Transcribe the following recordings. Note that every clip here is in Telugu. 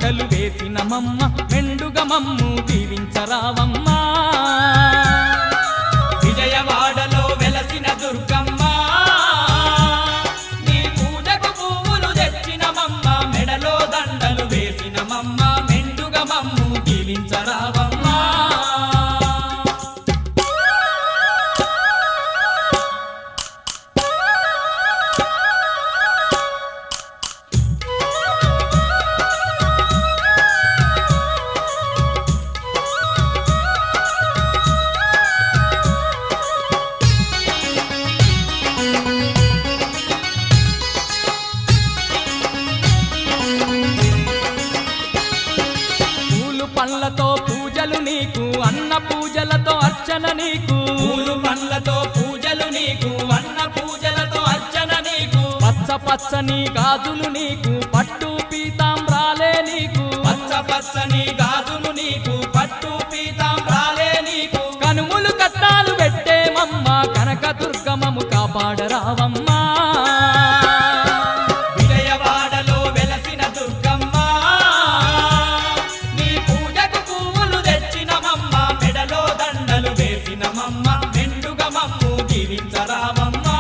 దండలు వేసినమమ్మ మెండుగ మమ్ము దీవించరావమ్మా విజయవాడలో వెలసిన దుర్గమ్మ నీ పూజకు పువ్వులు తెచ్చినమమ్మ మెడలో దండలు వేసినమమ్మ మెండుగ మమ్ము దీవించరావమ్మా పండ్లతో పూజలు నీకు అన్న పూజలతో అర్చన నీకు పూలు పండ్లతో పూజలు నీకు అన్న పూజలతో అర్చన నీకు పచ్చ పచ్చని గాజులు నీకు పట్టు పీతాంబ్రాలే నీకు పచ్చ పచ్చని గాజులు నీకు పట్టు పీతాంబ్రాలే నీకు కనుములు కట్టాలు పెట్టేమమ్మ కనక దుర్గమము కాపాడరావమ్మా విజయవాడలో వెలసిన దుర్గమ్మ నీ పూజకు పువ్వులు తెచ్చినమమ్మ మెడలో దండలు వేసినమమ్మ మెండుగ మమ్ము దీవించరావమ్మా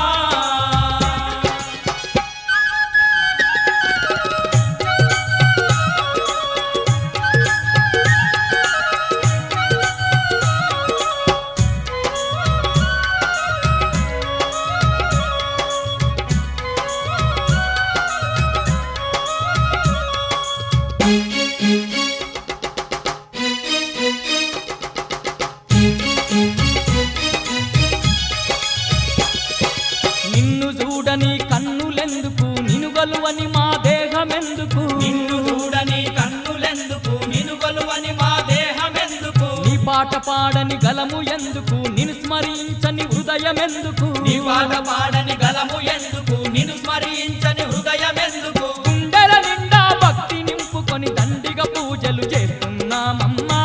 నిన్ను చూడని కన్నులెందుకు నిను గలువని మా దేహమెందుకు నిన్ను చూడని కన్నులెందుకు నిన్ను కొలువని మా దేహమెందుకు నీ పాట పాడని గలము ఎందుకు నిన్ను స్మరించని హృదయమెందుకు నీ పాట పాడని గలము ఎందుకు నిన్ను స్మరించని హృదయమెందుకు గుండెల నిండా భక్తి నింపుకొని దండిగా పూజలు చేస్తున్నామమ్మా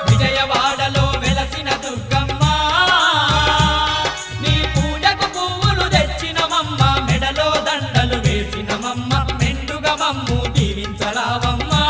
విజయవాడలో వెలసిన దుర్గమ్మ నీ పూజకు పువ్వులు తెచ్చినమమ్మ మెడలో దండలు వేసినమమ్మ మెండుగ మమ్ము దీవించరావమ్మా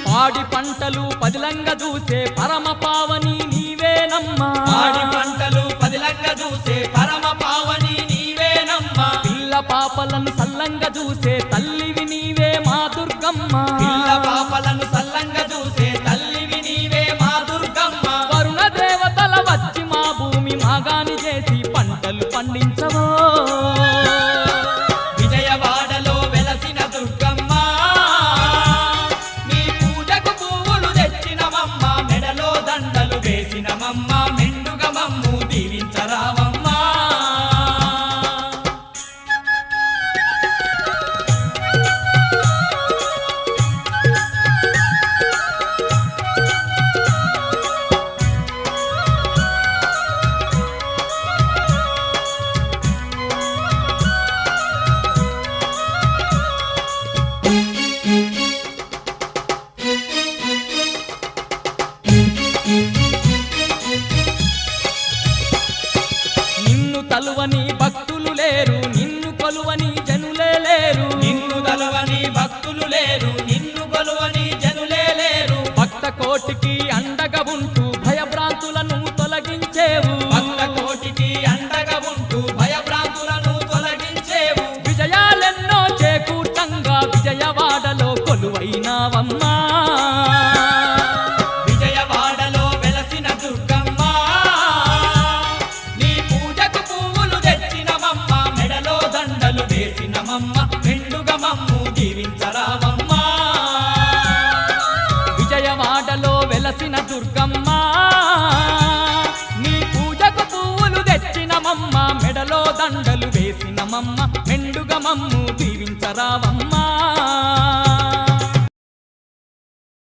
పాడి పంటలు పదిలంగా చూసే పరమ పావని నీవేనమ్మా పాడి పంటలు పదిలంగా చూసే పరమ పావని నీవేనమ్మా పిల్ల పాపలను సల్లంగా చూసే తల్లివి నీవే మా దుర్గమ్మ పిల్ల పాపలను సల్లంగా చూసే తల్లివి నీవే మా దుర్గమ్మ వరుణ దేవతల వచ్చి మా భూమి మాగాని చేసి పంటలు పండించవో విజయవాడలో వెలసిన దుర్గమ్మ నీ పూజకు పువ్వులు తెచ్చినమమ్మ మెడలో దండలు వేసినమమ్మ మెండుగ మమ్ము దీవించరావమ్మా నిన్ను తలువని భక్తులు లేరు నిన్ను కొలువని జనులే లేరు నిన్ను గలవని భక్తులు లేరు నిన్ను కొలువని జనులే లేరు భక్త కోటికి అండగా ఉంటూ భయభ్రాంతులను తొలగించేవు భక్త కోటికి అండగా ఉంటూ భయభ్రాంతులను తొలగించేవు విజయాలెన్నో చేకూర్చంగా విజయవాడలో కొలువైనావమ్మా విజయవాడలో వెలసిన దుర్గమ్మ నీ పూజకు పువ్వులు తెచ్చినమమ్మ మెడలో దండలు వేసినమమ్మ మెండుగ మమ్ము దీవించరావమ్మా విజయవాడలో వెలసిన దుర్గమ్మ నీ పూజకు పువ్వులు తెచ్చినమమ్మ మెడలో దండలు వేసినమమ్మ మెండుగ మమ్ము దీవించరావమ్మా